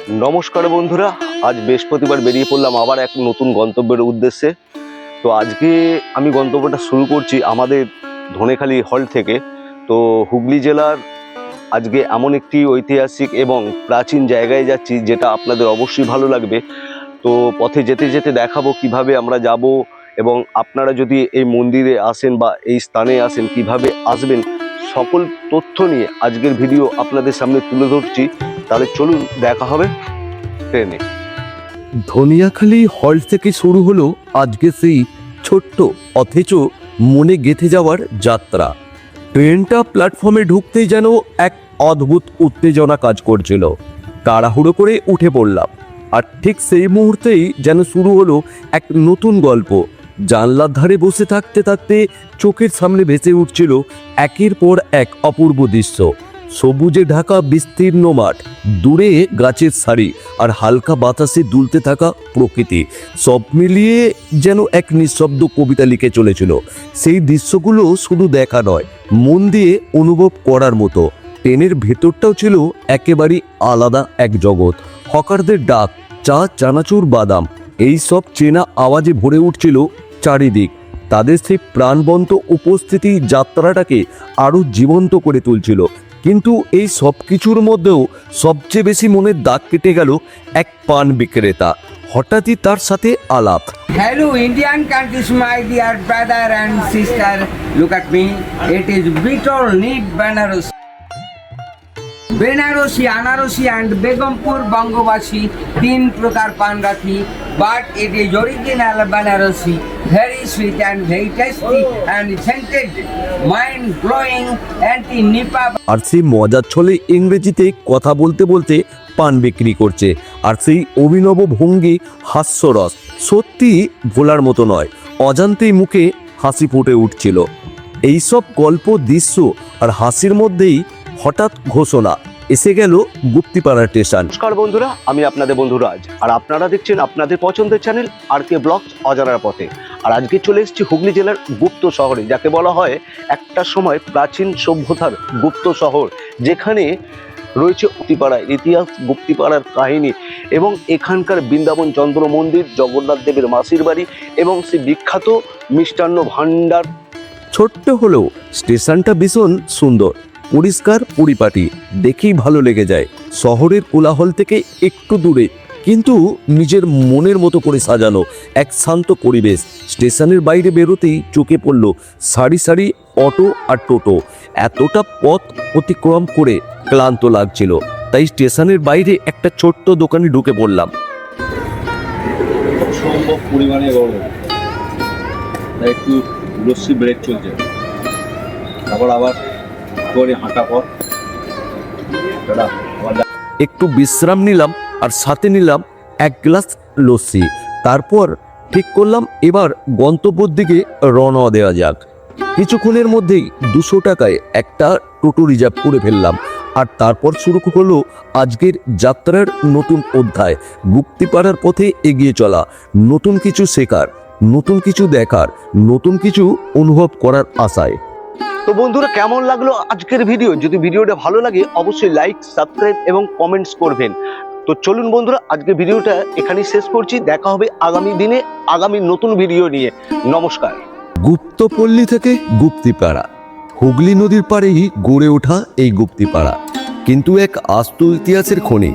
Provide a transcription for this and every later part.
নমস্কার বন্ধুরা, আজ বৃহস্পতিবার বেরিয়ে পড়লাম আবার এক নতুন গন্তব্যের উদ্দেশ্যে। তো আজকে আমি গন্তব্যটা শুরু করছি আমাদের ধনেখালি হল থেকে। তো হুগলি জেলার আজকে এমন একটি ঐতিহাসিক এবং প্রাচীন জায়গায় যাচ্ছি যেটা আপনাদের অবশ্যই ভালো লাগবে। তো পথে যেতে যেতে দেখাবো কিভাবে আমরা যাব, এবং আপনারা যদি এই মন্দিরে আসেন বা এই স্থানে আসেন কিভাবে আসবেন, সকল তথ্য নিয়ে আজকের ভিডিও আপনাদের সামনে তুলে ধরছি। তাহলে চলুন দেখা হবে ট্রেনে। ধনিয়াখালী হল থেকে শুরু হলো আজকে সেই ছোট্ট অথচ মনে গেঁথে যাওয়ার যাত্রা। ট্রেনটা প্ল্যাটফর্মে ঢুকতেই যেন এক অদ্ভুত উত্তেজনা কাজ করছিল। তাড়াহুড়ো করে উঠে পড়লাম, আর ঠিক সেই মুহূর্তেই যেন শুরু হলো এক নতুন গল্প। জানলার ধারে বসে থাকতে থাকতে চোখের সামনে ভেসে উঠছিল একের পর এক অপূর্ব দৃশ্য। সবুজে ঢাকা বিস্তীর্ণ মাঠ, দূরে গাছের সারি, আর হালকা বাতাসে দুলতে থাকা প্রকৃতি, সব মিলিয়ে যেন এক নিঃশব্দ কবিতা লিখে চলেছিল। সেই দৃশ্যগুলো শুধু দেখা নয়, মন দিয়ে অনুভব করার মতো। ট্রেনের ভেতরটাও ছিল একেবারেই আলাদা এক জগৎ। হকারদের ডাক, চা, চানাচুর, বাদাম, এই সব চেনা আওয়াজে ভরে উঠছিল চারিদিক। তাদের সেই প্রাণবন্ত উপস্থিতি যাত্রাটাকে আরও জীবন্ত করে তুলছিল। কিন্তু এই সব কিছুর মধ্যেও সবচেয়ে বেশি মনের দাগ কেটে গেল এক পান বিক্রেতা। হঠাৎই তার সাথে আলাপ। Hello Indian countries, my dear brother and sister. Look at me. It is Bitol Need Benares. Banarasi, আনারসি and Begampur বঙ্গবাসী তিন প্রকার পান রাখি, but it is original Benarosi, very sweet and very tasty and scented, mind blowing, anti-nipa. আর সেই মজার ছলে ইংরেজিতে কথা বলতে বলতে পান বিক্রি করছে, আর সেই অভিনব ভঙ্গি, হাস্যরস সত্যি ভোলার মতো নয়। অজান্তেই মুখে হাসি ফুটে উঠছিল। এইসব গল্প, দৃশ্য আর হাসির মধ্যেই হঠাৎ ঘোষণা, এসে গেল গুপ্তিপাড়া স্টেশন। নমস্কার বন্ধুরা, আমি আপনাদের বন্ধু রাজ, আর আপনারা দেখছেন আপনাদের পছন্দের চ্যানেল আর.কে ব্লগস অজানার পথে। আর আজকে চলে এসেছি হুগলি জেলার গুপ্ত শহরে, যাকে বলা হয় একটা সময় প্রাচীন সভ্যতার গুপ্ত শহর, যেখানে রয়েছে গুপ্তিপাড়ার ইতিহাস, গুপ্তিপাড়ার কাহিনী, এবং এখানকার বৃন্দাবন চন্দ্র মন্দির, জগন্নাথ দেবের মাসির বাড়ি এবং সেই বিখ্যাত মিষ্টান্ন ভাণ্ডার। ছোট্ট হলেও স্টেশনটা ভীষণ সুন্দর, পরিষ্কার, পরিপাটি, দেখেই ভালো লেগে যায়। শহরের কোলাহল থেকে একটু দূরে, কিন্তু নিজের মনের মতো করে সাজানো এক শান্ত পরিবেশ। স্টেশনের বাইরে বেরোতেই চোখে পড়ল সারি সারি অটো আর টোটো। এতটা পথ অতিক্রম করে ক্লান্ত লাগছিল, তাই স্টেশনের বাইরে একটা ছোট্ট দোকানে ঢুকে পড়লাম। সম্ভব পরিমাণে গরম, তাই একটু লস্যি ব্রেক চলছে, তারপর আবার করে হাঁটা পথ। একটু বিশ্রাম নিলাম, আর সাথে নিলাম এক গ্লাস লস্যি। তারপর ঠিক করলাম এবার গন্তব্যের দিকে রওনা দেওয়া যাক। কিছুক্ষণের মধ্যেই 200 টাকায় একটা টোটো রিজার্ভ করে ফেললাম, আর তারপর শুরু হলো আজকের যাত্রার নতুন অধ্যায়। গুপ্তিপাড়ার পথে এগিয়ে চলা, নতুন কিছু শেখার, নতুন কিছু দেখার, নতুন কিছু অনুভব করার আশায়। তো বন্ধুরা, কেমন লাগলো আজকের ভিডিও? যদি ভিডিওটা ভালো লাগে অবশ্যই লাইক, সাবস্ক্রাইব এবং কমেন্টস করবেন। তো চলুন বন্ধুরা, আজকের ভিডিওটা এখানেই শেষ করছি। দেখা হবে আগামী দিনে আগামী নতুন ভিডিও নিয়ে। নমস্কার। গুপ্তপল্লী থেকে গুপ্তিপাড়া, হুগলি নদীর পাড়েই গড়ে ওঠা এই গুপ্তিপাড়া কিন্তু এক আস্ত ইতিহাসের খনি।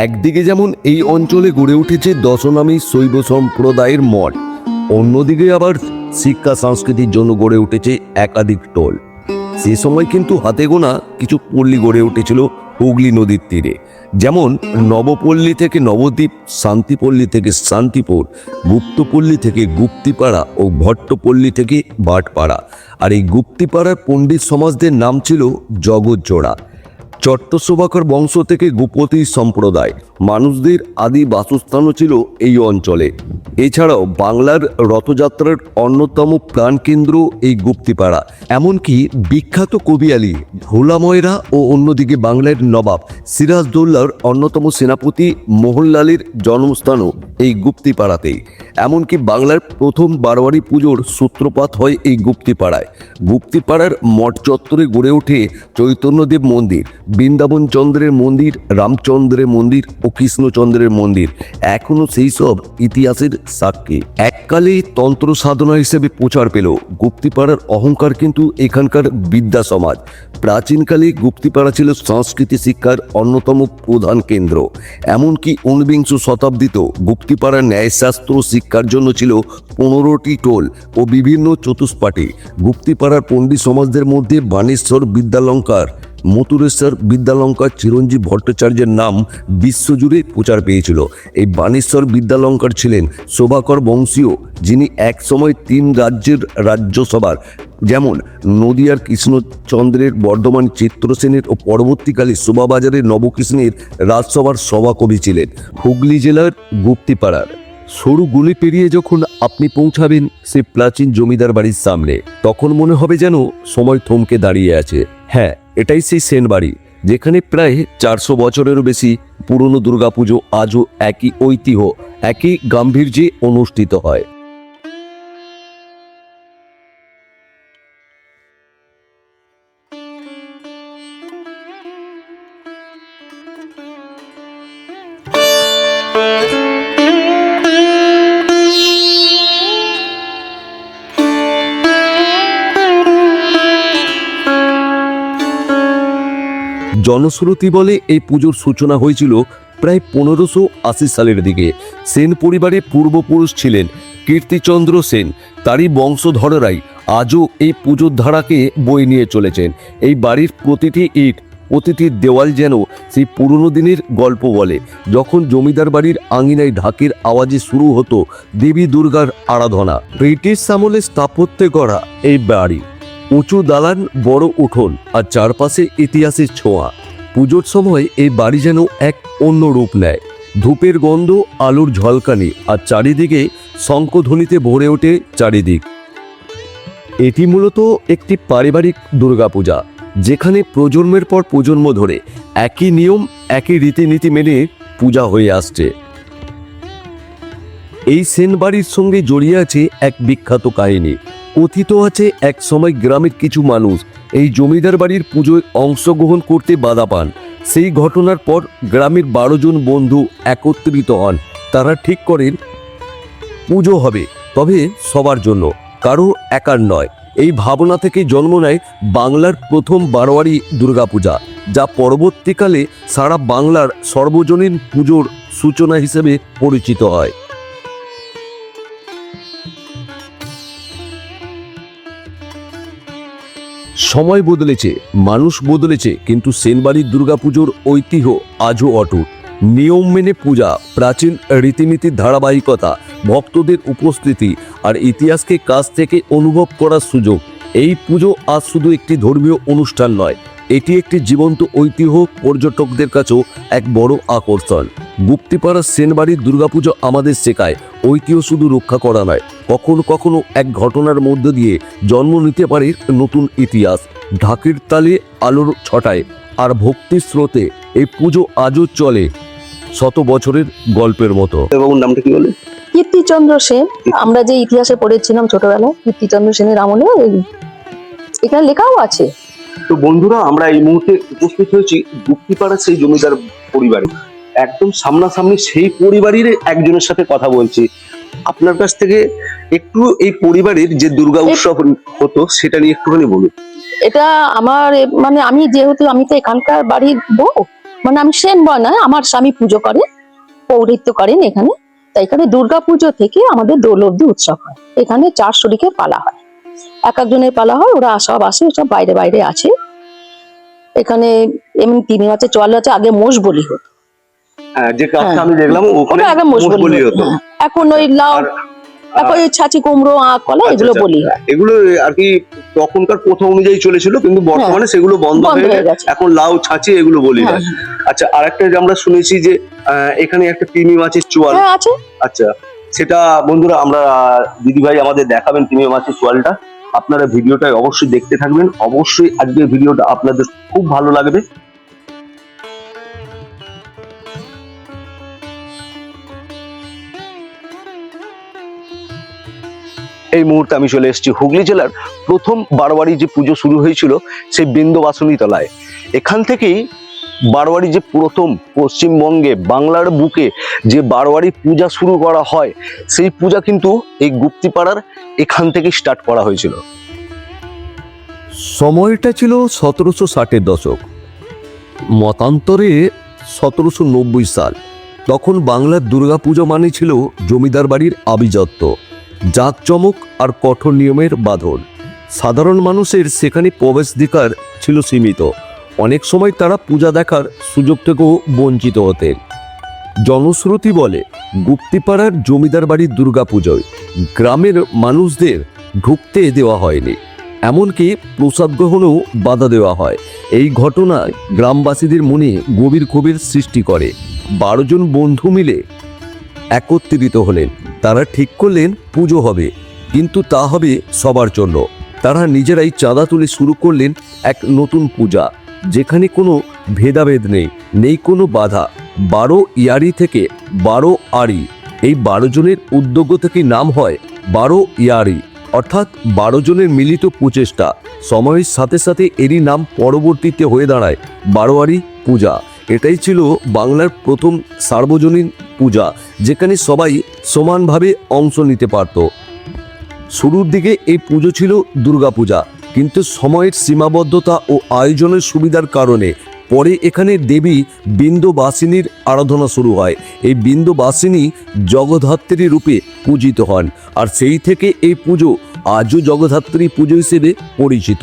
একদিকে যেমন এই অঞ্চলে গড়ে উঠেছে দশনামী শৈব সম্প্রদায়ের মঠ, অন্যদিকে আবার শিক্ষা সংস্কৃতির জন্য গড়ে উঠেছে একাধিক টোল। সে সময় কিন্তু হাতে গোনা কিছু পল্লী গড়ে উঠেছিল হুগলি নদীর তীরে, যেমন নবপল্লী থেকে নবদ্বীপ, শান্তিপল্লী থেকে শান্তিপুর, গুপ্তপল্লী থেকে গুপ্তিপাড়া ও ভট্টপল্লী থেকে ভাটপাড়া। আর এই গুপ্তিপাড়ার পণ্ডিত সমাজদের নাম ছিল জগৎজোড়া। চট্টশোভাকর বংশ থেকে গুপতি সম্প্রদায় মানুষদের আদি বাসস্থানও ছিল এই অঞ্চলে। এছাড়াও বাংলার রথযাত্রার অন্যতম প্রাণকেন্দ্র এই গুপ্তিপাড়া। এমনকি বিখ্যাত কবি আলী, ভোলা ময়রা ও অন্যদিকে বাংলার নবাব সিরাজদৌল্লার অন্যতম সেনাপতি মোহনলালের জন্মস্থানও এই গুপ্তিপাড়াতেই। এমনকি বাংলার প্রথম বারোয়ারি পুজোর সূত্রপাত হয় এই গুপ্তিপাড়ায়। গুপ্তিপাড়ার মঠ চত্বরে গড়ে ওঠে চৈতন্যদেব মন্দির, বৃন্দাবন চন্দ্রের মন্দির, রামচন্দ্রের মন্দির ও কৃষ্ণচন্দ্রের মন্দির এখনো সেই সব ইতিহাসের সাক্ষী। এককালে তন্ত্র সাধনা হিসেবে প্রচার পেল গুপ্তিপাড়ার অহংকার কিন্তু এখানকার বিদ্যা সমাজ। প্রাচীনকালে গুপ্তিপাড়া ছিল সংস্কৃতি শিক্ষার অন্যতম প্রধান কেন্দ্র। এমনকি ঊনবিংশ শতাব্দীতেও গুপ্তিপাড়ার ন্যায়শাস্ত্র শিক্ষার জন্য ছিল 15টি টোল ও বিভিন্ন চতুষ্পাঠী। গুপ্তিপাড়ার পণ্ডিত সমাজদের মধ্যে বাণেশ্বর বিদ্যালঙ্কার, মথুরেশ্বর বিদ্যালঙ্কার চিরঞ্জীব ভট্টাচার্যের নাম বিশ্বজুড়ে প্রচার পেয়েছিল। এই বাণেশ্বর বিদ্যালঙ্কার ছিলেন শোভাকর বংশীয়, যিনি একসময় 3 রাজ্যের রাজ্যসভার যেমন নদিয়ার কৃষ্ণচন্দ্রের, বর্ধমান চিত্রসেনের ও পরবর্তীকালে শোভাবাজারের নবকৃষ্ণের রাজসভার সভাকবি ছিলেন। হুগলি জেলার গুপ্তিপাড়ার সরু গলি পেরিয়ে যখন আপনি পৌঁছাবেন সে প্রাচীন জমিদার বাড়ির সামনে, তখন মনে হবে যেন সময় থমকে দাঁড়িয়ে আছে। হ্যাঁ, এটাই সেই সেন বাড়ি, যেখানে প্রায় 400 বছরেরও বেশি পুরনো দুর্গাপুজো আজও একই ঐতিহ্য, একই গাম্ভীর্যে অনুষ্ঠিত হয়। জনশ্রুতি বলে এই পুজোর সূচনা হয়েছিল প্রায় 1580 সালের দিকে। সেন পরিবারের পূর্বপুরুষ ছিলেন কীর্তিচন্দ্র সেন। তারই বংশধররাই আজও এই পুজোর ধারাকে বয়ে নিয়ে চলেছেন। এই বাড়ির প্রতিটি ইট, প্রতিটি দেওয়াল যেন সেই পুরনো দিনের গল্প বলে, যখন জমিদার বাড়ির আঙিনায় ঢাকের আওয়াজে শুরু হতো দেবী দুর্গার আরাধনা। ব্রিটিশ আমলে স্থাপত্যে গড়া এই বাড়ি, উঁচু দালান, বড় উঠোন আর চারপাশে ইতিহাসের ছোঁয়া। পুজোর সময় এই বাড়ি যেন এক অন্য রূপ নেয়। ধূপের গন্ধ, আলোর ঝলকানি আর চারিদিকে শঙ্খধ্বনিতে ভরে ওঠে চারিদিক। এটি মূলত একটি পারিবারিক দুর্গাপূজা, যেখানে প্রজন্মের পর প্রজন্ম ধরে একই নিয়ম, একই রীতিনীতি মেনে পূজা হয়ে আসছে। এই সেন বাড়ির সঙ্গে জড়িয়ে আছে এক বিখ্যাত কাহিনী। কথিত আছে এক সময় গ্রামের কিছু মানুষ এই জমিদার বাড়ির পুজোয় অংশগ্রহণ করতে বাধা পান। সেই ঘটনার পর গ্রামের 12 জন বন্ধু একত্রিত হন। তারা ঠিক করেন পুজো হবে, তবে সবার জন্য, কারো একার নয়। এই ভাবনা থেকে জন্ম নেয় বাংলার প্রথম বারোয়ারি দুর্গাপূজা, যা পরবর্তীকালে সারা বাংলার সর্বজনীন পুজোর সূচনা হিসেবে পরিচিত হয়। সময় বদলেছে, মানুষ বদলেছে, কিন্তু সেনবাড়ির দুর্গাপুজোর ঐতিহ্য আজও অটুট। নিয়ম মেনে পূজা, প্রাচীন রীতিনীতির ধারাবাহিকতা, ভক্তদের উপস্থিতি আর ইতিহাসকে কাছ থেকে অনুভব করার সুযোগ। এই পুজো আজ শুধু একটি ধর্মীয় অনুষ্ঠান নয়, এটি একটি জীবন্ত ঐতিহ্য, পর্যটকদের কাছেও এক বড় আকর্ষণ। গুপ্তিপাড়ার সেনবাড়ির দুর্গাপুজো আমাদের শেখায় ঐতিহ্য শুধু রক্ষা করা নয়, কখনো কখনো এক ঘটনার মধ্য দিয়ে জন্ম নিতে পারে নতুন ইতিহাস। ঢাকের তালে, আলোর ছটায় আর ভক্তির স্রোতে এই পুজো আজও চলে শত বছরের গল্পের মতো। বাবুর নামটা কি বলে? কীর্তিচন্দ্র সেন। আমরা যে ইতিহাসে পড়েছিলাম ছোটবেলায়, কীর্তিচন্দ্র সেনের আমলে এখানে লেখাও আছে। তো বন্ধুরা, আমরা এই মুহূর্তে উপস্থিত হয়েছি গুপ্তিপাড়ার সেই জমিদার পরিবারে। একদম সামনাসামনি সেই পরিবারের একজনের সাথে কথা বলছি। আপনার কাছ থেকে একটু এই পরিবারের যে দুর্গা উৎসব হতো সেটা নিয়ে একটুখানি বলুন। এটা আমার মানে আমি যেহেতু আমি তো এখানকার বাড়ির বউ, মানে আমি সেন বয় না, আমার স্বামী পুজো করে, পৌরহিত্য করেন এখানে। তাই এখানে দুর্গা পুজো থেকে আমাদের দোল অবধি উৎসব হয়। এখানে 4 শরিকের পালা হয়, এক একজনের পালা হয়, ওরা সব আসে, সব বাইরে বাইরে আছে। এখানে এমনি 3 আছে, চল আছে। আগে মোষ বলি হতো, যে কাজটা আমি দেখলাম ওখানে আগে মোষ বলি হতো। এখন ওই লাউ, এখন ওই ছাঁচি কুমড়ো, আখ, কলা এগুলো বলি হয়। এগুলো আর কি তখনকার প্রথা অনুযায়ী চলেছিল, কিন্তু বর্তমানে সেগুলো বন্ধ হয়ে গেছে। এখন লাউ, ছাঁচি এগুলো বলি হয়। আচ্ছা, আরেকটা যে আমরা শুনেছি যে এখানে একটা তিমি মাছের চোয়াল আছে। আচ্ছা, সেটা বন্ধুরা আমরা দিদিভাই আমাদের দেখাবেন তিমি মাছের চোয়ালটা। আপনারা ভিডিওটা অবশ্যই দেখতে থাকবেন। অবশ্যই আজকের ভিডিওটা আপনাদের খুব ভালো লাগবে। এই মুহূর্তে আমি চলে এসেছি হুগলি জেলার প্রথম বারোয়ারি যে পুজো শুরু হয়েছিল সেই বিন্দবাসনী তলায়। এখান থেকেই বারোয়ারি যে প্রথম পশ্চিমবঙ্গে বাংলার বুকে যে বারোয়ারি পূজা শুরু করা হয়, সেই পূজা কিন্তু এই গুপ্তিপাড়ার এখান থেকে স্টার্ট করা হয়েছিল। সময়টা ছিল 1760-এর দশক, মতান্তরে 1790 সাল। তখন বাংলার দুর্গাপুজো মানে ছিল জমিদার বাড়ির আভিজাত্য, জাঁকজমক আর কঠোর নিয়মের বাঁধন। সাধারণ মানুষের সেখানে প্রবেশাধিকার ছিল সীমিত, অনেক সময় তারা পূজা দেখার সুযোগ থেকেও বঞ্চিত হতেন। জনশ্রুতি বলে গুপ্তিপাড়ার জমিদার বাড়ির দুর্গাপুজোয় গ্রামের মানুষদের ঢুকতে দেওয়া হয়নি, এমনকি প্রসাদ গ্রহণেও বাধা দেওয়া হয়। এই ঘটনায় গ্রামবাসীদের মনে গভীর ক্ষোভের সৃষ্টি করে। 12 জন বন্ধু মিলে একত্রিত হলেন। তারা ঠিক করলেন পুজো হবে, কিন্তু তা হবে সবার জন্য। তারা নিজেরাই চাঁদা তুলে শুরু করলেন এক নতুন পূজা, যেখানে কোনো ভেদাভেদ নেই, নেই কোনো বাধা। 12 ইয়ারি থেকে 12 আরি, এই 12 জনের উদ্যোগ থেকে নাম হয় 12 ইয়ারি, অর্থাৎ 12 জনের মিলিত প্রচেষ্টা। সময়ের সাথে সাথে এরই নাম পরবর্তীতে হয়ে দাঁড়ায় বারোয়ারি পূজা। এটাই ছিল বাংলার প্রথম সার্বজনীন পূজা, যেখানে সবাই সমানভাবে অংশ নিতে পারত। শুরুর দিকে এই পুজো ছিল দুর্গাপূজা, কিন্তু সময়ের সীমাবদ্ধতা ও আয়োজনের সুবিধার কারণে পরে এখানে দেবী বিন্দবাসিনীর আরাধনা শুরু হয়। এই বিন্দবাসিনী জগদ্ধাত্রী রূপে পূজিত হন, আর সেই থেকে এই পুজো আজও জগদ্ধাত্রী পুজো হিসেবে পরিচিত।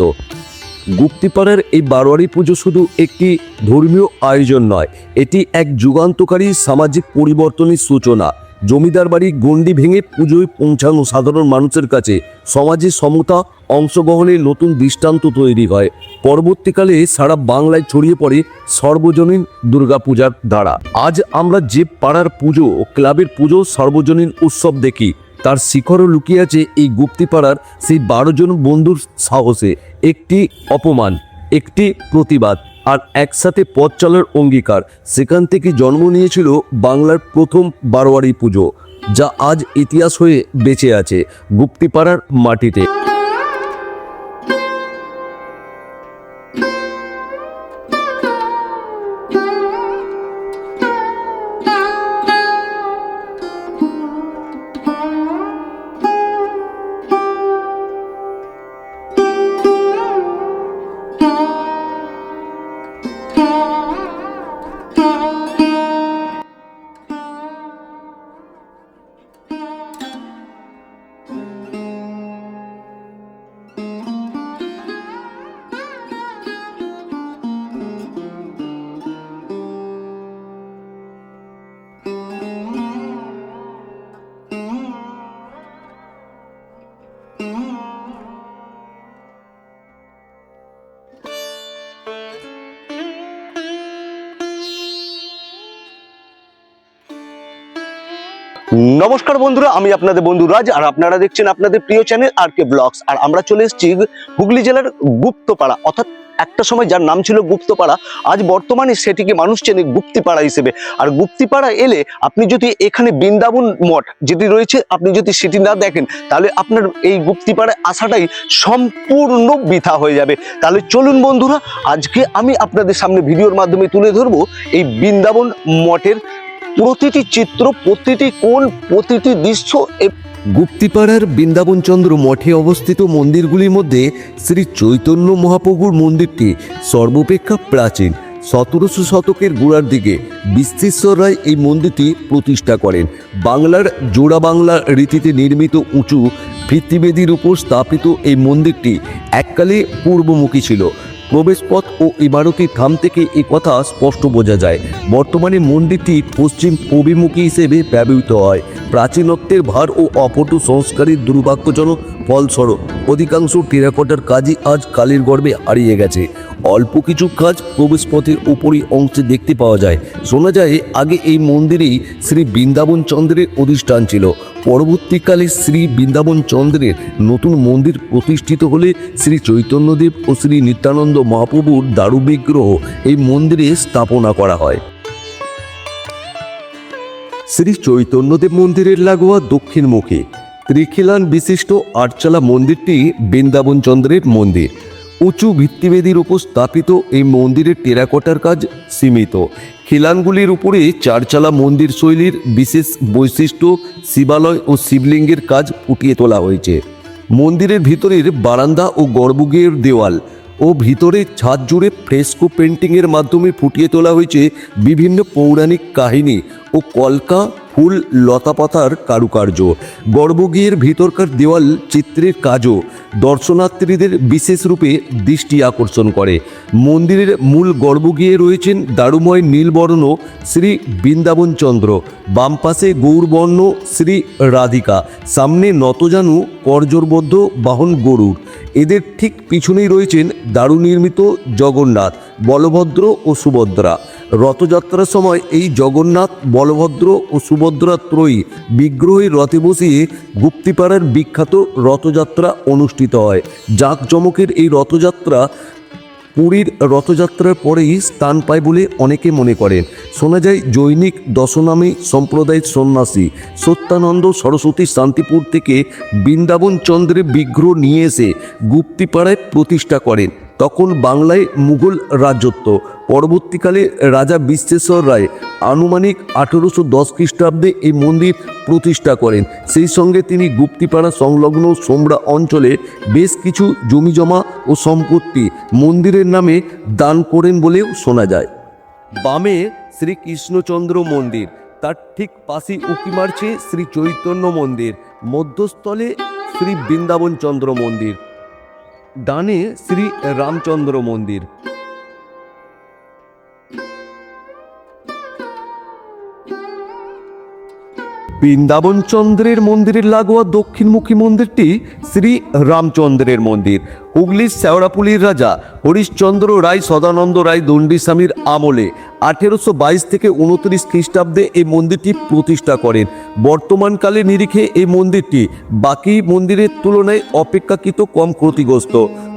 গুপ্তিপাড়ার এই বারোয়ারি পুজো শুধু একটি ধর্মীয় আয়োজন নয়, এটি এক যুগান্তকারী সামাজিক পরিবর্তনের সূচনা। জমিদার বাড়ির গণ্ডি ভেঙে পুজোয় পৌঁছানো সাধারণ মানুষের কাছে সমাজে সমতা, অংশগ্রহণের নতুন দৃষ্টান্ত তৈরি হয়। পরবর্তীকালে সারা বাংলায় ছড়িয়ে পড়ে সর্বজনীন দুর্গাপূজার ধারা। আজ আমরা যে পাড়ার পুজো ও ক্লাবের পুজো সর্বজনীন উৎসব দেখি, তার শিখরও লুকিয়ে আছে এই গুপ্তিপাড়ার সেই 12 জন বন্ধুর সাহসে। একটি অপমান, একটি প্রতিবাদ, আর একসাথে পথ চলার অঙ্গীকার। সেখান থেকে জন্ম নিয়েছিল বাংলার প্রথম বারোয়ারি পুজো, যা আজ ইতিহাস হয়ে বেঁচে আছে গুপ্তিপাড়ার মাটিতে। নমস্কার বন্ধুরা, আমি আপনাদের বন্ধু রাজ, আর আপনারা দেখছেন আপনাদের প্রিয় চ্যানেল আর কে ব্লগস। আর আমরা চলে এসেছি হুগলি জেলার গুপ্তপাড়া, অর্থাৎ একটা সময় যার নাম ছিল গুপ্তপাড়া, আজ বর্তমানে সেটিকে মানুষ চেনে গুপ্তিপাড়া হিসেবে। আর গুপ্তিপাড়া এলে আপনি যদি এখানে বৃন্দাবন মঠ যেটি রয়েছে, আপনি যদি সেটি না দেখেন, তাহলে আপনার এই গুপ্তিপাড়ায় আসাটাই সম্পূর্ণ বৃথা হয়ে যাবে। তাহলে চলুন বন্ধুরা, আজকে আমি আপনাদের সামনে ভিডিওর মাধ্যমে তুলে ধরবো এই বৃন্দাবন মঠের প্রতিটি চিত্র, প্রতিটি কোণ, প্রতিটি দৃশ্য। গুপ্তিপাড়ার বৃন্দাবনচন্দ্র মঠে অবস্থিত মন্দিরগুলির মধ্যে শ্রী চৈতন্য মহাপ্রভুর মন্দিরটি সর্বাপেক্ষা প্রাচীন। 1700 শতকের গোড়ার দিকে বিশ্বেশ্বর রায় এই মন্দিরটি প্রতিষ্ঠা করেন। বাংলার জোড়া বাংলা রীতিতে নির্মিত উঁচু ভিত্তিবেদির উপর স্থাপিত এই মন্দিরটি এককালে পূর্বমুখী ছিল। প্রবেশপথ ও ইমারতির থাম থেকে এ কথা স্পষ্ট বোঝা যায়। বর্তমানে মন্দিরটি পশ্চিম অভিমুখী হিসেবে ব্যবহৃত হয়। প্রাচীনত্বের ভার ও অপটু সংস্কারের দুর্ভাগ্যজনক ফলস্বরূপ অধিকাংশ টেরাকোটার কাজই আজ কালের গর্ভে হারিয়ে গেছে। অল্প কিছু কাজ প্রবেশপথের উপরই অংশে দেখতে পাওয়া যায়। শোনা যায় আগে এই মন্দিরেই শ্রী বৃন্দাবন চন্দ্রের অধিষ্ঠান ছিল। পরবর্তীকালে শ্রী বৃন্দাবন চন্দ্রের নতুন মন্দির প্রতিষ্ঠিত হলে শ্রী চৈতন্যদেব ও শ্রী নিত্যানন্দ মহাপ্রভুর দারু বিগ্রহ এই মন্দিরে স্থাপনা করা হয়। শ্রী চৈতন্যদেব মন্দিরের লাগোয়া দক্ষিণমুখী ত্রিখিলান বিশিষ্ট আটচালা মন্দিরটি বৃন্দাবন চন্দ্রের মন্দির। উঁচু ভিত্তিবেদির উপর স্থাপিত এই মন্দিরের টেরাকোটার কাজ সীমিত। খিলানগুলির উপরে চারচালা মন্দির শৈলীর বিশেষ বৈশিষ্ট্য, শিবালয় ও শিবলিঙ্গের কাজ ফুটিয়ে তোলা হয়েছে। মন্দিরের ভিতরের বারান্দা ও গর্ভগৃহের দেওয়াল ও ভিতরে ছাদ জুড়ে ফ্রেস্কো পেন্টিংয়ের মাধ্যমে ফুটিয়ে তোলা হয়েছে বিভিন্ন পৌরাণিক কাহিনী ও কলকা ফুল লতাপাতার কারুকার্য। গর্ভগৃহের ভিতরকার দেওয়াল চিত্রের কাজও দর্শনার্থীদের বিশেষ রূপে দৃষ্টি আকর্ষণ করে। মন্দিরের মূল গর্ভগৃহে রয়েছেন দারুময় নীলবর্ণ শ্রী বৃন্দাবন চন্দ্র, বাম পাশে গৌরবর্ণ শ্রী রাধিকা, সামনে নতজানু করজোড়বদ্ধ বাহন গরুর। এদের ঠিক পিছনেই রয়েছেন দারু নির্মিত জগন্নাথ, বলভদ্র ও সুভদ্রা। রথযাত্রার সময় এই জগন্নাথ, বলভদ্র ও সুভদ্রা ত্রয়ী বিগ্রহের রথে বসিয়ে গুপ্তিপাড়ার বিখ্যাত রথযাত্রা অনুষ্ঠিত হয়। জাঁকজমকের এই রথযাত্রা পুরীর রথযাত্রার পরেই স্থান পায় বলে অনেকে মনে করেন। শোনা যায় জৈনিক দশনামী সম্প্রদায়ের সন্ন্যাসী সত্যানন্দ সরস্বতী শান্তিপুর থেকে বৃন্দাবন চন্দ্রের বিগ্রহ নিয়ে এসে গুপ্তিপাড়ায় প্রতিষ্ঠা করেন। তখন বাংলায় মুঘল রাজত্ব। পরবর্তীকালে রাজা বিশ্বেশ্বর রায় আনুমানিক 1810 খ্রিস্টাব্দে এই মন্দির প্রতিষ্ঠা করেন। সেই সঙ্গে তিনি গুপ্তিপাড়া সংলগ্ন সোমরা অঞ্চলে বেশ কিছু জমিজমা ও সম্পত্তি মন্দিরের নামে দান করেন বলেও শোনা যায়। বামে শ্রী কৃষ্ণচন্দ্র মন্দির, তার ঠিক পাশে উঁকি মারছে শ্রী চৈতন্য মন্দির, মধ্যস্থলে শ্রী বৃন্দাবন চন্দ্র মন্দির, ডানে শ্রী রামচন্দ্র মন্দির। বৃন্দাবন চন্দ্রের মন্দিরের লাগোয়া দক্ষিণমুখী মন্দিরটি শ্রী রামচন্দ্রের মন্দির। হুগলির শেওড়াপুলির রাজা হরিশ্চন্দ্র রায় সদানন্দ রায় দণ্ডিস্বামীর আমলে 1822 থেকে 29 খ্রিস্টাব্দে এই মন্দিরটি প্রতিষ্ঠা করেন। বর্তমানকালে নিরিখে এই মন্দিরটি বাকি মন্দিরের তুলনায় অপেক্ষাকৃত কম ক্ষতিগ্রস্ত।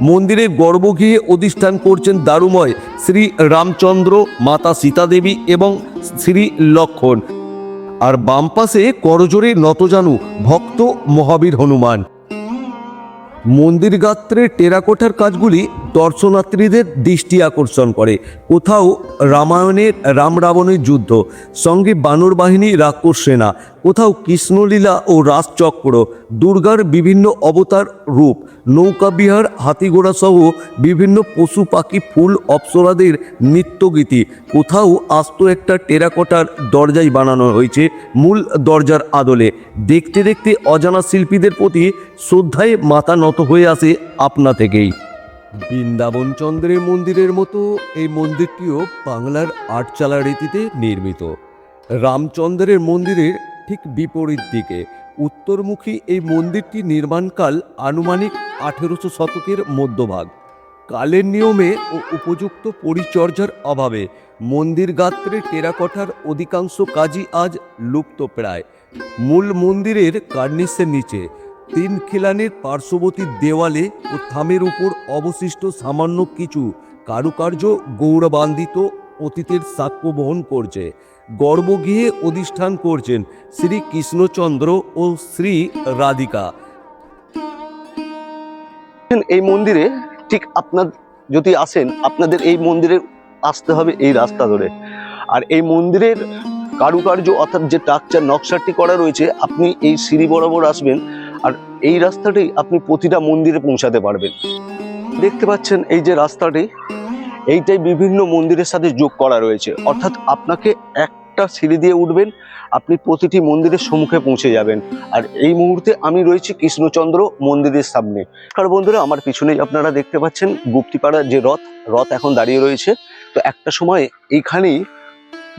মন্দিরের গর্ভগৃহে অধিষ্ঠান করছেন দারুময় শ্রী রামচন্দ্র, মাতা সীতাদেবী এবং শ্রী লক্ষণ। আর বাম পাশে করজোড়ে নতজানু ভক্ত মহাবীর হনুমান। মন্দির গাত্রের টেরাকোটার কাজগুলি দর্শনার্থীদের দৃষ্টি আকর্ষণ করে। কোথাও রামায়ণের রাম রাবণের যুদ্ধ, সঙ্গে বানর বাহিনী, রাক্ষস সেনা, কোথাও কৃষ্ণলীলা ও রাসচক্র, দুর্গার বিভিন্ন অবতার রূপ, নৌকাবিহার, হাতিঘোড়া সহ বিভিন্ন পশু পাখি, ফুল, অপ্সরাদের নৃত্যগীতি। কোথাও আস্ত একটা টেরাকোটার দরজাই বানানো হয়েছে মূল দরজার আদলে। দেখতে দেখতে অজানা শিল্পীদের প্রতি শ্রদ্ধায় মাথা নত হয়ে আসে আপনা থেকেই। বৃন্দাবন চন্দ্রের মন্দিরের মতো এই মন্দিরটিও বাংলার আটচালা রীতিতে নির্মিত। রামচন্দ্রের মন্দিরের ঠিক বিপরীত দিকে উত্তরমুখী এই মন্দিরটি নির্মাণকাল আনুমানিক 1800 শতকের মধ্যভাগ। কালের নিয়মে ও উপযুক্ত পরিচর্যার অভাবে মন্দির গাত্রে টেরাকোটার অধিকাংশ কাজই আজ লুপ্ত প্রায়। মূল মন্দিরের কার্নিসের নিচে 3 খিলানের পার্শ্ববর্তী দেওয়ালে ও থামের উপর অবশিষ্ট সামান্য কিছু কারুকার্য গৌরবান্বিত অতীতের সাক্ষ্য বহন করছে। গর্ভগৃহে অধিষ্ঠান করছেন শ্রী কৃষ্ণচন্দ্র ও শ্রী রাধিকা। এই মন্দিরে ঠিক আপনার যদি আসেন, আপনাদের এই মন্দিরে আসতে হবে এই রাস্তা ধরে। আর এই মন্দিরের কারুকার্য অর্থাৎ যে টাকচার নকশাটি করা রয়েছে, আপনি এই সিঁড়ি বরাবর আসবেন আর এই রাস্তাটাই আপনি প্রতিটা মন্দিরে পৌঁছাতে পারবেন। দেখতে পাচ্ছেন এই যে রাস্তাটি, এইটাই বিভিন্ন মন্দিরের সাথে যোগ করা রয়েছে। অর্থাৎ আপনাকে একটা সিঁড়ি দিয়ে উঠবেন, আপনি প্রতিটি মন্দিরের সম্মুখে পৌঁছে যাবেন। আর এই মুহূর্তে আমি রয়েছি কৃষ্ণচন্দ্র মন্দিরের সামনে। আর বন্ধুরা, আমার পিছনেই আপনারা দেখতে পাচ্ছেন গুপ্তিপাড়ার যে রথ এখন দাঁড়িয়ে রয়েছে। তো একটা সময় এইখানেই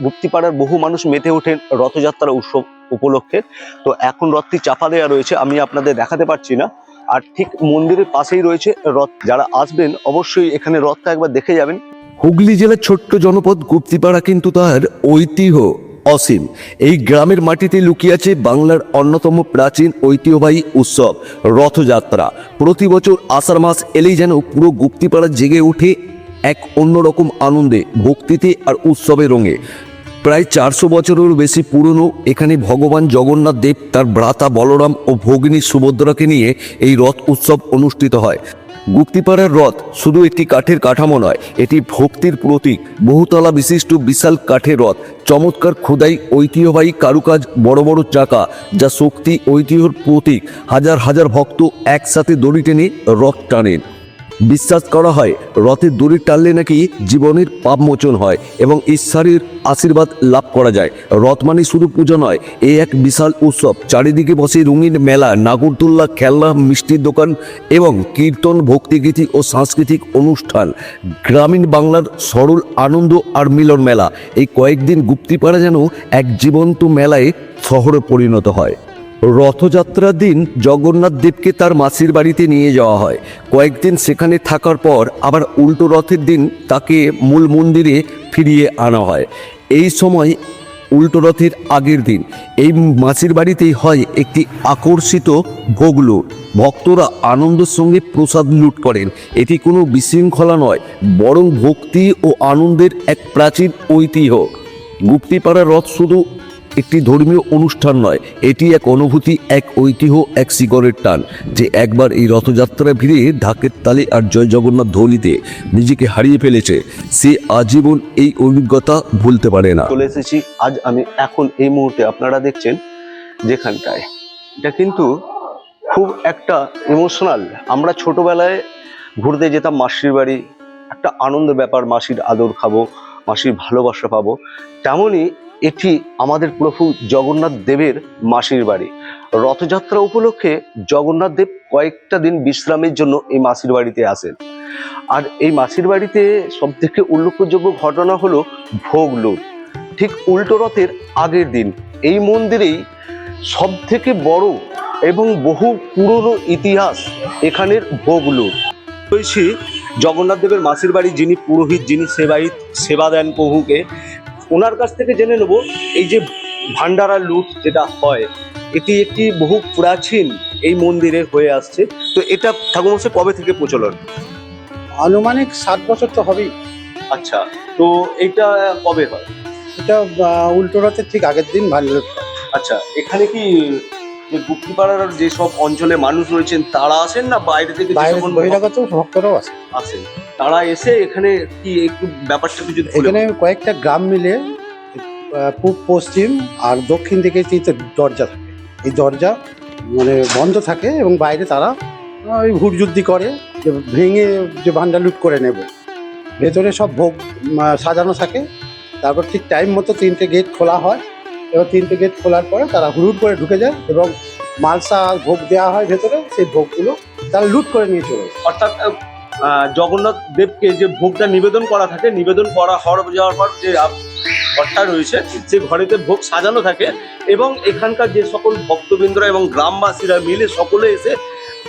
গুপ্তিপাড়ার বহু মানুষ মেতে ওঠেন রথযাত্রা উৎসব উপলক্ষে। তো এখন রথটি চাপা দেওয়া রয়েছে, আমি আপনাদের দেখাতে পারছি না। আর ঠিক মন্দিরের পাশেই রয়েছে রথ। যারা আসবেন অবশ্যই এখানে রথটা একবার দেখে যাবেন। হুগলি জেলার ছোট্ট জনপদ গুপ্তিপাড়া কিন্তু তার ঐতিহ্য অসীম। এই গ্রামের মাটিতে লুকিয়ে আছে বাংলার অন্যতম প্রাচীন ঐতিহ্যবাহী উৎসব রথযাত্রা। প্রতি বছর আষাঢ় মাস এলেই যেন পুরো গুপ্তিপাড়া জেগে ওঠে এক অন্যরকম আনন্দে, ভক্তিতে আর উৎসবের রঙে। প্রায় 400 বছরেরও বেশি পুরনো এখানে ভগবান জগন্নাথ দেব তার ভ্রাতা বলরাম ও ভগিনী সুভদ্রাকে নিয়ে এই রথ উৎসব অনুষ্ঠিত হয়। গুপ্তিপাড়ার রথ শুধু একটি কাঠের কাঠামো নয়, এটি ভক্তির প্রতীক। বহুতলা বিশিষ্ট বিশাল কাঠের রথ, চমৎকার খোদাই, ঐতিহ্যবাহী কারুকাজ, বড় বড় চাকা, যা শক্তি ঐতিহ্যর প্রতীক। হাজার হাজার ভক্ত একসাথে দড়ি টেনে রথ টানেন। বিশ্বাস করা হয় রথের দড়ি টানলে নাকি জীবনের পাপ মোচন হয় এবং ঈশ্বরের আশীর্বাদ লাভ করা যায়। রথ মানে শুধু পুজো নয়, এ এক বিশাল উৎসব। চারিদিকে বসে রঙিন মেলা, নাগরদোল্লা, খেলনা, মিষ্টির দোকান এবং কীর্তন, ভক্তিগীতি ও সাংস্কৃতিক অনুষ্ঠান। গ্রামীণ বাংলার সরল আনন্দ আর মিলন মেলা। এই কয়েকদিন গুপ্তিপাড়া যেন এক জীবন্ত মেলায় শহরে পরিণত হয়। রথযাত্রার দিন জগন্নাথ দেবকে তার মাসির বাড়িতে নিয়ে যাওয়া হয়। কয়েকদিন সেখানে থাকার পর আবার উল্টো রথের দিন তাকে মূল মন্দিরে ফিরিয়ে আনা হয়। এই সময় উল্টো রথের আগের দিন এই মাসির বাড়িতেই হয় একটি আকর্ষিত ভোগ লুট। ভক্তরা আনন্দের সঙ্গে প্রসাদ লুট করেন। এটি কোনো বিশৃঙ্খলা নয়, বরং ভক্তি ও আনন্দের এক প্রাচীন ঐতিহ্য। গুপ্তিপাড়ার রথ শুধু একটি ধর্মীয় অনুষ্ঠান নয়, এটি এক অনুভূতি, এক ঐতিহ্য, এক শিকড়ের টান। যে একবার এই রথযাত্রায় ভিড়ে ঢাকের তালে আর জয় জগন্নাথ ধ্বনিতে নিজেকে হারিয়ে ফেলেছে, সে আজীবন এই অভিজ্ঞতা ভুলতে পারে না। চলে এসেছি আজ আমি এখন এই মুহূর্তে আপনারা দেখছেন যেখানটায়, এটা কিন্তু খুব একটা ইমোশনাল। আমরা ছোটবেলায় ঘুরতে যেতাম মাসির বাড়ি, একটা আনন্দ ব্যাপার, মাসির আদর খাবো, মাসির ভালোবাসা পাবো। তেমনই এটি আমাদের প্রভু জগন্নাথ দেবের মাসির বাড়ি। রথযাত্রা উপলক্ষে জগন্নাথ দেব কয়েকটা দিন বিশ্রামের জন্য এই মাসির বাড়িতে আসেন। আর এই মাসির বাড়িতে সব থেকে উল্লেখযোগ্য ঘটনা হলো ভোগ লুট। ঠিক উল্টো রথের আগের দিন এই মন্দিরেই সব থেকে বড় এবং বহু পুরনো ইতিহাস এখানের ভোগ লুট রয়েছে। জগন্নাথ দেবের মাসির বাড়ি যিনি পুরোহিত, যিনি সেবা দেন প্রভুকে, ওনার কাছ থেকে জেনে নেব এই যে ভান্ডারা লুট যেটা হয়, এটি একটি বহু প্রাচীন এই মন্দিরের হয়ে আসছে। তো এটা ঠাকুরমশাই কবে থেকে প্রচলন? আনুমানিক 7 বছর তো হবেই। আচ্ছা, তো এটা কবে হয়? এটা উল্টো রথের ঠিক আগের দিন ভান্ডার হয়। আচ্ছা, এখানে কি যে গুপ্তিপাড়ার যেসব অঞ্চলে মানুষ রয়েছেন তারা আসেন, না বাইরে থেকে বাইরে যেসব বহিরাগত ভক্তরাও আছে। আসেন? তারা এসে এখানে কি একটু ব্যাপারটা কিছু এখানে কয়েকটা গ্রাম মিলে পূব, পশ্চিম আর দক্ষিণ দিকে 3টে দরজা থাকে। এই দরজা মানে বন্ধ থাকে এবং বাইরে তারা ওই হুড়যুদ্ধি করে যে ভেঙে যে ভান্ডার লুট করে নেব। ভেতরে সব ভোগ সাজানো থাকে। তারপর ঠিক টাইম মতো 3টে গেট খোলা হয়। এবার 3টে গেট খোলার পরে তারা হুড় করে ঢুকে যায় এবং মালসা ভোগ দেওয়া হয় ভেতরে। সেই ভোগগুলো তারা লুট করে নিয়ে চলে যায়। অর্থাৎ জগন্নাথ দেবকে যে ভোগটা নিবেদন করা থাকে, নিবেদন করা যাওয়ার পর যে ঘরটা রয়েছে সেই ঘরেতে ভোগ সাজানো থাকে এবং এখানকার যে সকল ভক্তবৃন্দরা এবং গ্রামবাসীরা মিলে সকলে এসে,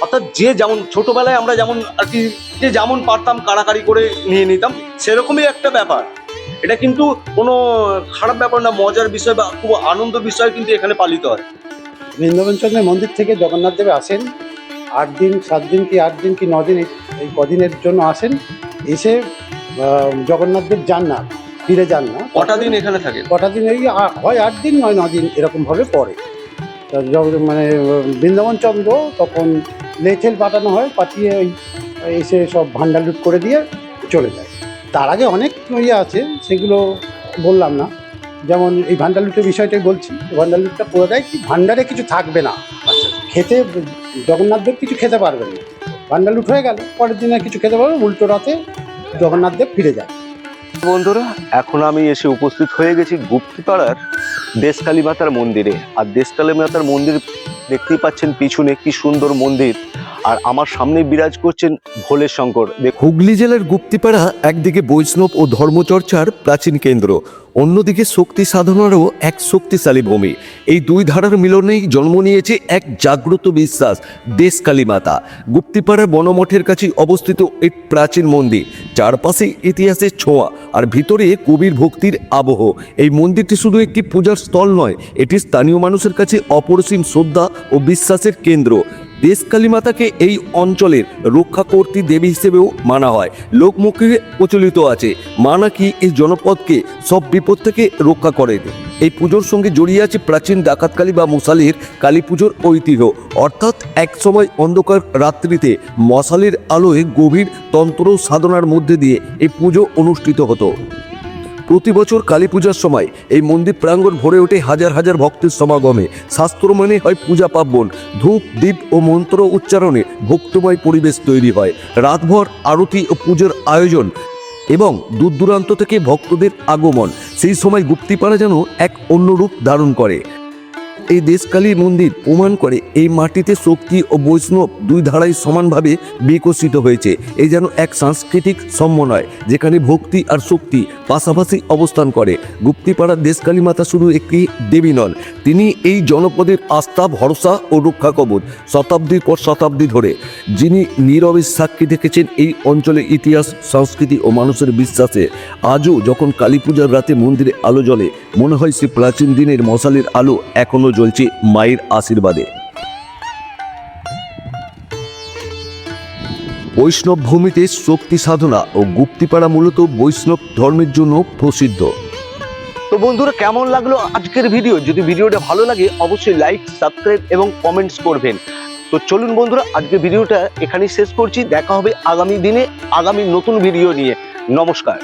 অর্থাৎ যে যেমন ছোটবেলায় আমরা যেমন আর কি যে যেমন পারতাম কাড়াকাড়ি করে নিয়ে নিতাম, সেরকমই একটা ব্যাপার। এটা কিন্তু কোনো খারাপ ব্যাপার না, মজার বিষয় বা খুব আনন্দ বিষয় কিন্তু এখানে পালিত হয়। বৃন্দাবন চন্দ্রের মন্দির থেকে জগন্নাথ দেব আসেন 8 দিন, 7 দিন কি 8 দিন কি 9 দিন, এই কদিনের জন্য আসেন। এসে জগন্নাথ দেব যান না, ফিরে যান না। কটা দিন এখানে থাকে? কটা দিন এই হয় 8 দিন, নয় 9 দিন এরকমভাবে পরে। মানে বৃন্দাবন চন্দ্র তখন লেঠেল পাঠানো হয়, পাঠিয়ে ওই এসে সব ভান্ডার লুট করে দিয়ে চলে যায়। তার আগে অনেক আছে, সেগুলো বললাম না। যেমন এই ভান্ডার লুটের বিষয়টাই বলছি। ভান্ডার লুটটা পুরো দেয় কি ভান্ডারে কিছু থাকবে না, খেতে জগন্নাথ দেব কিছু খেতে পারবেন না। ভান্ডার লুট হয়ে গেল, পরের দিন আর কিছু খেতে পারবে, উল্টো রথে জগন্নাথ দেব ফিরে যায়। বন্ধুরা, এখন আমি এসে উপস্থিত হয়ে গেছি গুপ্তিপাড়ার দেশকালী মাতার মন্দিরে। আর দেশকালী মাতার মন্দির দেখতেই পাচ্ছেন পিছনে কি সুন্দর মন্দির, আর আমার সামনে বিরাজ করছেন ভোলে শঙ্কর। হুগলি জেলার গুপ্তিপাড়া একদিকে বৈষ্ণব ও ধর্মচর্চার প্রাচীন কেন্দ্র, অন্যদিকে শক্তি সাধনারও এক শক্তিশালী ভূমি। এই দুই ধারার মিলনেই জন্ম নিয়েছে এক জাগ্রত বিশ্বাস, দেশকালী মাতা। গুপ্তিপাড়ার বনমঠের কাছে অবস্থিত এই প্রাচীন মন্দির, চারপাশে ইতিহাসের ছোঁয়া আর ভিতরে কবির ভক্তির আবহ। এই মন্দিরটি শুধু একটি পূজার স্থল নয়, এটি স্থানীয় মানুষের কাছে অপরিসীম শ্রদ্ধা ও বিশ্বাসের কেন্দ্র। দেশকালী মাতাকে এই অঞ্চলের রক্ষাকর্ত্রী দেবী হিসেবেও মানা হয়। লোকমুখে প্রচলিত আছে মা নাকি এই জনপদকে সব বিপদ থেকে রক্ষা করেন। এই পুজোর সঙ্গে জড়িয়ে আছে প্রাচীন ডাকাতকালী বা মশালের কালী পুজোর ঐতিহ্য, অর্থাৎ এক সময় অন্ধকার রাত্রিতে মশালের আলোয় গভীর তন্ত্র সাধনার মধ্যে দিয়ে এই পুজো অনুষ্ঠিত হতো। প্রতি বছর কালী পূজার সময় এই মন্দির প্রাঙ্গণ ভরে ওঠে হাজার হাজার ভক্তের সমাগমে। শাস্ত্র মানে হয় পূজা পার্বণ, ধূপ দীপ ও মন্ত্র উচ্চারণে ভক্তময় পরিবেশ তৈরি হয়। রাতভর আরতি ও পুজোর আয়োজন এবং দূর দূরান্ত থেকে ভক্তদের আগমন, সেই সময় গুপ্তিপাড়া যেন এক অন্য রূপ ধারণ করে। এই দেশকালী মন্দির প্রমাণ করে এই মাটিতে শক্তি ও বৈষ্ণব দুই ধারাই সমানভাবে বিকশিত হয়েছে। এই যেন এক সাংস্কৃতিক সমন্বয় যেখানে ভক্তি আর শক্তি পাশাপাশি অবস্থান করে। গুপ্তিপাড়ার দেশকালী মাতা শুধু একটি দেবী নন, তিনি এই জনপদের আস্থা, ভরসা ও রক্ষা কবচ। শতাব্দীর পর শতাব্দী ধরে যিনি নীরবে সাক্ষী দেখেছেন এই অঞ্চলের ইতিহাস, সংস্কৃতি ও মানুষের বিশ্বাসে। আজও যখন কালী পূজার রাতে মন্দিরে আলো জ্বলে, মনে হয় সে প্রাচীন দিনের মশালের আলো এখনো জ্বলছে মায়ের আশীর্বাদে। বৈষ্ণব ভূমিতে শক্তি সাধনা ও গুপ্তিপাড়া মূলত বৈষ্ণব ধর্মের জন্য প্রসিদ্ধ। তো বন্ধুরা, কেমন লাগলো আজকের ভিডিও? যদি ভিডিওটা ভালো লাগে অবশ্যই লাইক, সাবস্ক্রাইব এবং কমেন্টস করবেন। তো চলুন বন্ধুরা, আজকের ভিডিওটা এখানেই শেষ করছি। দেখা হবে আগামী দিনে আগামী নতুন ভিডিও নিয়ে। নমস্কার।